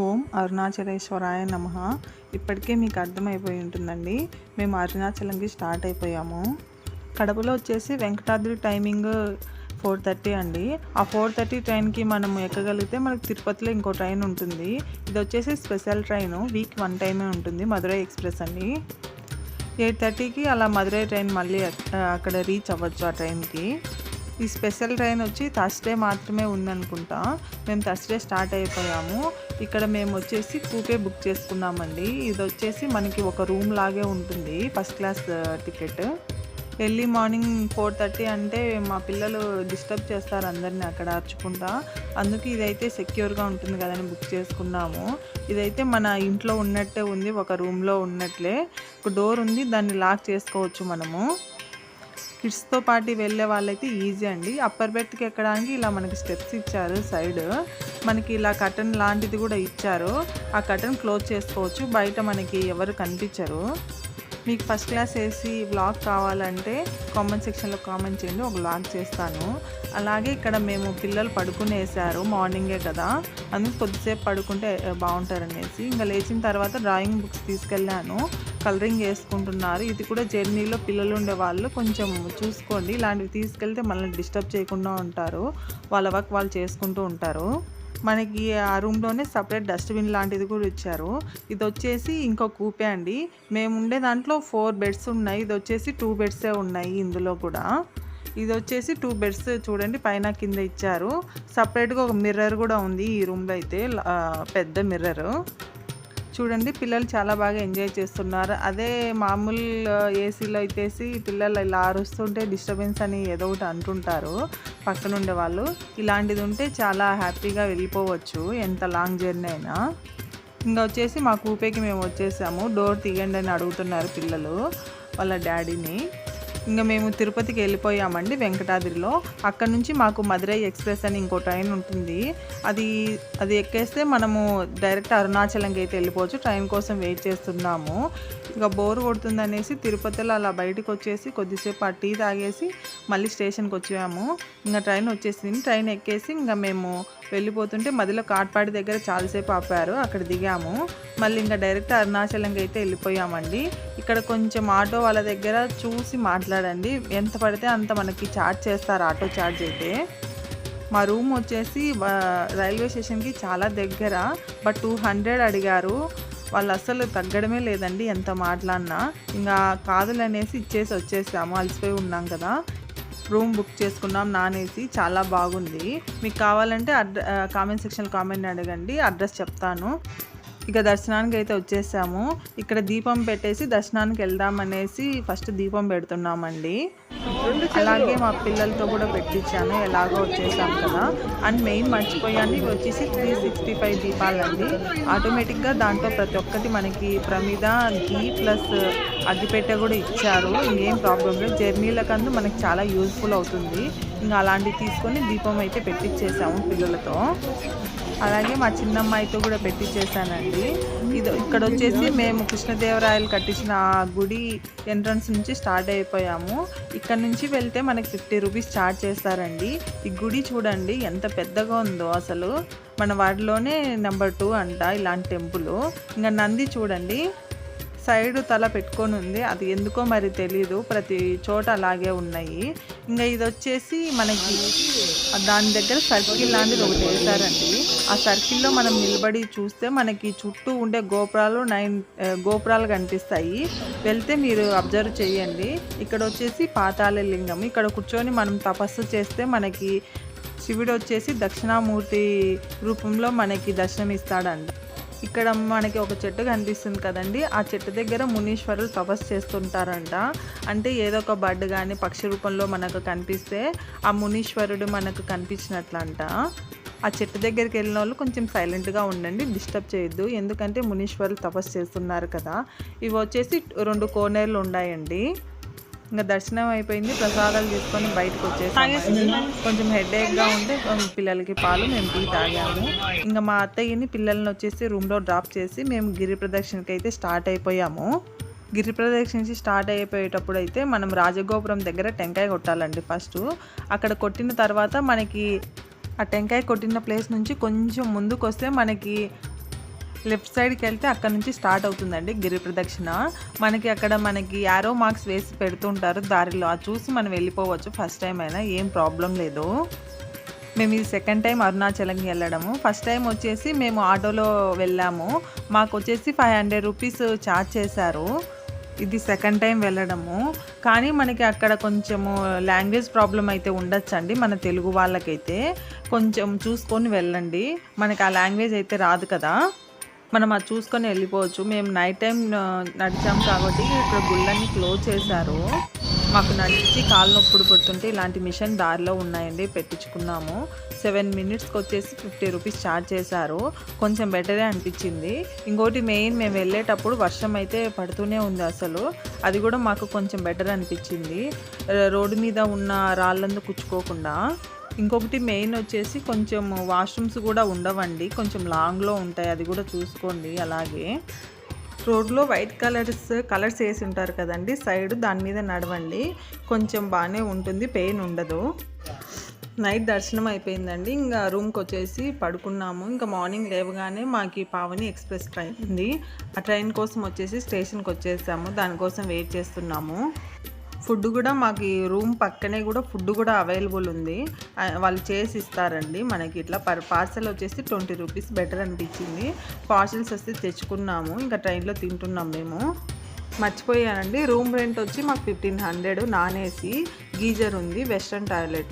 ఓం అరుణాచలేశ్వరాయ నమః. ఇప్పటికే మీకు అర్థమైపోయి ఉంటుందండి, మేము అరుణాచలంకి స్టార్ట్ అయిపోయాము. కడపలో వచ్చేసి వెంకటాద్రి టైమింగ్ 4:30 అండి. ఆ 4:30 ట్రైన్కి మనం ఎక్కగలిగితే మనకు తిరుపతిలో ఇంకో ట్రైన్ ఉంటుంది. ఇది వచ్చేసి స్పెషల్ ట్రైన్, వీక్ 1 టైమే ఉంటుంది, మధురై ఎక్స్ప్రెస్ అండి. 8:30కి అలా మధురై ట్రైన్ మళ్ళీ అక్కడ రీచ్ అవ్వచ్చు ఆ ట్రైన్కి. ఈ స్పెషల్ ట్రైన్ వచ్చి థర్స్డే మాత్రమే ఉందనుకుంటా. మేము థర్స్డే స్టార్ట్ అయిపోయాము. ఇక్కడ మేము వచ్చేసి కూపే బుక్ చేసుకున్నామండి. ఇది వచ్చేసి మనకి ఒక రూమ్ లాగే ఉంటుంది, first class ticket. Early morning 4:30 అంటే మా పిల్లలు డిస్టర్బ్ చేస్తారు అందరినీ అక్కడ అరుచుకుంటా. అందుకే ఇదైతే సెక్యూర్గా ఉంటుంది కదని బుక్ చేసుకున్నాము. ఇదైతే మన ఇంట్లో ఉన్నట్టే ఉంది, ఒక రూమ్లో ఉన్నట్లే. ఒక డోర్ ఉంది, దాన్ని లాక్ చేసుకోవచ్చు మనము. కిడ్స్తో పాటు వెళ్ళే వాళ్ళైతే ఈజీ అండి. అప్పర్ బెర్త్కి ఎక్కడానికి ఇలా మనకి స్టెప్స్ ఇచ్చారు సైడ్. మనకి ఇలా కర్టన్ లాంటిది కూడా ఇచ్చారు. ఆ కర్టన్ క్లోజ్ చేసుకోవచ్చు, బయట మనకి ఎవరు కనిపించరు. మీకు ఫస్ట్ క్లాస్ ఏసీ వ్లాగ్ కావాలంటే కామెంట్ సెక్షన్లో కామెంట్ చేయండి, ఒక వ్లాగ్ చేస్తాను. అలాగే ఇక్కడ మేము పిల్లలు పడుకునేసారు, మార్నింగే కదా, అందుకు కొద్దిసేపు పడుకుంటే బాగుంటారనేసి ఇంకా లేచిన తర్వాత డ్రాయింగ్ బుక్స్ తీసుకెళ్ళాను. కలరింగ్ వేసుకుంటున్నారు. ఇది కూడా జర్నీలో పిల్లలు ఉండే వాళ్ళు కొంచెం చూసుకోండి, ఇలాంటివి తీసుకెళ్తే మనల్ని డిస్టర్బ్ చేయకుండా ఉంటారు, వాళ్ళ వర్క్ వాళ్ళు చేసుకుంటూ ఉంటారు. మనకి ఆ రూమ్లోనే సపరేట్ డస్ట్బిన్ లాంటిది కూడా ఇచ్చారు. ఇది వచ్చేసి ఇంకో కూపే అండి. మేము ఉండే దాంట్లో 4 బెడ్స్ ఉన్నాయి, ఇది వచ్చేసి 2 బెడ్సే ఉన్నాయి ఇందులో కూడా. ఇది వచ్చేసి 2 బెడ్స్ చూడండి, పైన కింద ఇచ్చారు. సపరేట్గా ఒక మిర్రర్ కూడా ఉంది ఈ రూమ్లో అయితే, పెద్ద మిర్రర్. చూడండి పిల్లలు చాలా బాగా ఎంజాయ్ చేస్తున్నారు. అదే మామూలు ఏసీలో అయితేసి పిల్లలు ఇలా అరుస్తుంటే డిస్టర్బెన్స్ అని ఏదో ఒకటి అంటుంటారు పక్కన ఉండే వాళ్ళు. ఇలాంటిది ఉంటే చాలా హ్యాపీగా వెళ్ళిపోవచ్చు ఎంత లాంగ్ జర్నీ అయినా. ఇంకా వచ్చేసి మా కూపేకి మేము వచ్చేసాము. డోర్ తీయండి అని అడుగుతున్నారు పిల్లలు వాళ్ళ డాడీని. ఇంకా మేము తిరుపతికి వెళ్ళిపోయామండి వెంకటాద్రిలో. అక్కడ నుంచి మాకు మధురై ఎక్స్ప్రెస్ అని ఇంకో ట్రైన్ ఉంటుంది. అది ఎక్కేస్తే మనము డైరెక్ట్ అరుణాచలంకి అయితే వెళ్ళిపోవచ్చు. ట్రైన్ కోసం వెయిట్ చేస్తున్నాము. ఇంకా బోర్ కొడుతుంది అనేసి తిరుపతిలో అలా బయటకు వచ్చేసి కొద్దిసేపు ఆ టీ తాగేసి మళ్ళీ స్టేషన్కి వచ్చాము. ఇంకా ట్రైన్ వచ్చేసింది. ట్రైన్ ఎక్కేసి ఇంకా మేము వెళ్ళిపోతుంటే మధ్యలో కాట్పాడి దగ్గర చాలాసేపు ఆపారు, అక్కడ దిగాము. మళ్ళీ ఇంకా డైరెక్ట్ అరుణాచలంకి అయితే వెళ్ళిపోయామండి. ఇక్కడ కొంచెం ఆటో వాళ్ళ దగ్గర చూసి మాట్లాడండి, ఎంత పడితే అంత మనకి ఛార్జ్ చేస్తారు ఆటో ఛార్జ్ అయితే. మా రూమ్ వచ్చేసి రైల్వే స్టేషన్కి చాలా దగ్గర, బట్ 200 అడిగారు. వాళ్ళు అస్సలు తగ్గడమే లేదండి ఎంత మాట్లాడినా. ఇంకా కాదులనేసి ఇచ్చేసి వచ్చేసాము, అలసిపోయి ఉన్నాం కదా. రూమ్ బుక్ చేసుకున్నాం నాన్ ఏసీ, చాలా బాగుంది. మీకు కావాలంటే కామెంట్ సెక్షన్ కామెంట్ అడగండి, అడ్రస్ చెప్తాను. ఇక దర్శనానికి అయితే వచ్చేసాము. ఇక్కడ దీపం పెట్టేసి దర్శనానికి వెళ్దామనేసి ఫస్ట్ దీపం పెడుతున్నామండి. అలాగే మా పిల్లలతో కూడా పెట్టించాను, ఎలాగో వచ్చేసాం కదా. అండ్ మెయిన్ మర్చిపోయాను, ఇవి వచ్చేసి 365 దీపాలండి. ఆటోమేటిక్గా దాంట్లో ప్రతి ఒక్కటి మనకి ప్రమిద, ఘీ ప్లస్ అగ్గిపెట్టె కూడా ఇచ్చారు. ఇంకేం ప్రాబ్లం లేదు, జర్నీలకందు మనకి చాలా యూజ్ఫుల్ అవుతుంది. ఇంకా అలాంటివి తీసుకొని దీపం అయితే పెట్టించేసాము పిల్లలతో. అలాగే మా చిన్నమ్మాయితో కూడా పెట్టించేసానండి. ఇక్కడ వచ్చేసి మేము కృష్ణదేవరాయలు కట్టించిన ఆ గుడి ఎంట్రన్స్ నుంచి స్టార్ట్ అయిపోయాము. ఇక్కడ నుంచి వెళ్తే మనకి 50 రూపీస్ ఛార్జ్ చేస్తారండి. ఈ గుడి చూడండి ఎంత పెద్దగా ఉందో, అసలు మన వాటిలోనే నెంబర్ 2 అంట ఇలాంటి టెంపుల్. ఇంకా నంది చూడండి సైడ్ తల పెట్టుకొని ఉంది, అది ఎందుకో మరి తెలీదు, ప్రతి చోట అలాగే ఉన్నాయి. ఇంకా ఇది వచ్చేసి మనకి దాని దగ్గర సర్కిల్ లాంటిది ఒకటి వేశారండి. ఆ సర్కిల్లో మనం నిలబడి చూస్తే మనకి చుట్టూ ఉండే గోపురాలు 9 గోపురాలు కనిపిస్తాయి. వెళ్తే మీరు అబ్జర్వ్ చేయండి. ఇక్కడ వచ్చేసి పాతాళ లింగం, ఇక్కడ కూర్చొని మనం తపస్సు చేస్తే మనకి శివుడు వచ్చేసి దక్షిణామూర్తి రూపంలో మనకి దర్శనం ఇస్తాడంట. ఇక్కడ మనకి ఒక చెట్టు కనిపిస్తుంది కదండి, ఆ చెట్టు దగ్గర మునీశ్వరులు తపస్సు చేస్తుంటారంట. అంటే ఏదో ఒక బర్డ్ కానీ పక్షి రూపంలో మనకు కనిపిస్తే ఆ మునీశ్వరుడు మనకు కనిపించినట్లంట. ఆ చెట్టు దగ్గరికి వెళ్ళిన వాళ్ళు కొంచెం సైలెంట్గా ఉండండి, డిస్టర్బ్ చేయొద్దు, ఎందుకంటే మునీశ్వరులు తపస్సు చేస్తున్నారు కదా. ఇవి వచ్చేసి 2 కోనేరులు ఉన్నాయండి. ఇంకా దర్శనం అయిపోయింది, ప్రసాదాలు తీసుకొని బయటకు వచ్చేసాము. కొంచెం హెడేక్గా ఉంటే పిల్లలకి పాలు, మేము టీ తాగాము. ఇంకా మా అత్తయ్యని పిల్లల్ని వచ్చేసి రూమ్లో డ్రాప్ చేసి మేము గిరి ప్రదక్షిణకి అయితే స్టార్ట్ అయిపోయాము. గిరి ప్రదక్షిణ నుంచి స్టార్ట్ అయిపోయేటప్పుడు అయితే మనం రాజగోపురం దగ్గర టెంకాయ కొట్టాలండి ఫస్ట్. అక్కడ కొట్టిన తర్వాత మనకి ఆ టెంకాయ కొట్టిన ప్లేస్ నుంచి కొంచెం ముందుకు వస్తే మనకి లెఫ్ట్ సైడ్కి వెళ్తే అక్కడ నుంచి స్టార్ట్ అవుతుందండి గిరి ప్రదక్షిణ. మనకి యారో మార్క్స్ వేసి పెడుతుంటారు దారిలో, అది చూసి మనం వెళ్ళిపోవచ్చు. ఫస్ట్ టైం అయినా ఏం ప్రాబ్లం లేదు. మేము ఇది సెకండ్ టైం అరుణాచలంకి వెళ్ళడము. ఫస్ట్ టైం వచ్చేసి మేము ఆటోలో వెళ్ళాము, మాకు వచ్చేసి 500 రూపీస్ ఛార్జ్ చేశారు. ఇది సెకండ్ టైం వెళ్ళడము. కానీ మనకి అక్కడ కొంచెము లాంగ్వేజ్ ప్రాబ్లం అయితే ఉండొచ్చండి. మన తెలుగు వాళ్ళకైతే కొంచెం చూసుకొని వెళ్ళండి, మనకి ఆ లాంగ్వేజ్ అయితే రాదు కదా, మనం అది చూసుకొని వెళ్ళిపోవచ్చు. మేము నైట్ టైం నడిచాము కాబట్టి ఇక్కడ గుళ్ళన్నీ క్లోజ్ చేశారు. మాకు నడిచి కాళ్ళు నొప్పుడు పడుతుంటే ఇలాంటి మిషన్ దారిలో ఉన్నాయండి, పెట్టించుకున్నాము. 7 మినిట్స్కి వచ్చేసి 50 రూపీస్ ఛార్జ్ చేశారు. కొంచెం బెటరే అనిపించింది. ఇంకోటి మెయిన్, మేము వెళ్ళేటప్పుడు వర్షం అయితే పడుతూనే ఉంది అసలు, అది కూడా మాకు కొంచెం బెటర్ అనిపించింది, రోడ్డు మీద ఉన్న రాళ్ళందు కుచ్చుకోకుండా. ఇంకొకటి మెయిన్ వచ్చేసి కొంచెం వాష్రూమ్స్ కూడా ఉండవండి, కొంచెం లాంగ్లో ఉంటాయి, అది కూడా చూసుకోండి. అలాగే రోడ్లో వైట్ కలర్స్ వేసి ఉంటారు కదండి సైడ్, దాని మీద నడవండి, కొంచెం బాగానే ఉంటుంది, పెయిన్ ఉండదు. నైట్ దర్శనం అయిపోయిందండి, ఇంకా రూమ్కి వచ్చేసి పడుకున్నాము. ఇంకా మార్నింగ్ లేవగానే మాకు పావని ఎక్స్ప్రెస్ ట్రైన్ ఉంది, ఆ ట్రైన్ కోసం వచ్చేసి స్టేషన్కి వచ్చేసాము, దానికోసం వెయిట్ చేస్తున్నాము. ఫుడ్ కూడా మాకు ఈ రూమ్ పక్కనే కూడా ఫుడ్ కూడా అవైలబుల్ ఉంది, వాళ్ళు చేసి ఇస్తారండి మనకి. ఇట్లా పార్సల్ వచ్చేసి 20 రూపీస్, బెటర్ అనిపించింది. పార్సల్స్ వస్తే తెచ్చుకున్నాము, ఇంకా ట్రైన్లో తింటున్నాం మేము. మర్చిపోయానండి, రూమ్ రెంట్ వచ్చి మాకు 1500, నాన్ ఏసీ, గీజర్ ఉంది, వెస్ట్రన్ టాయిలెట్.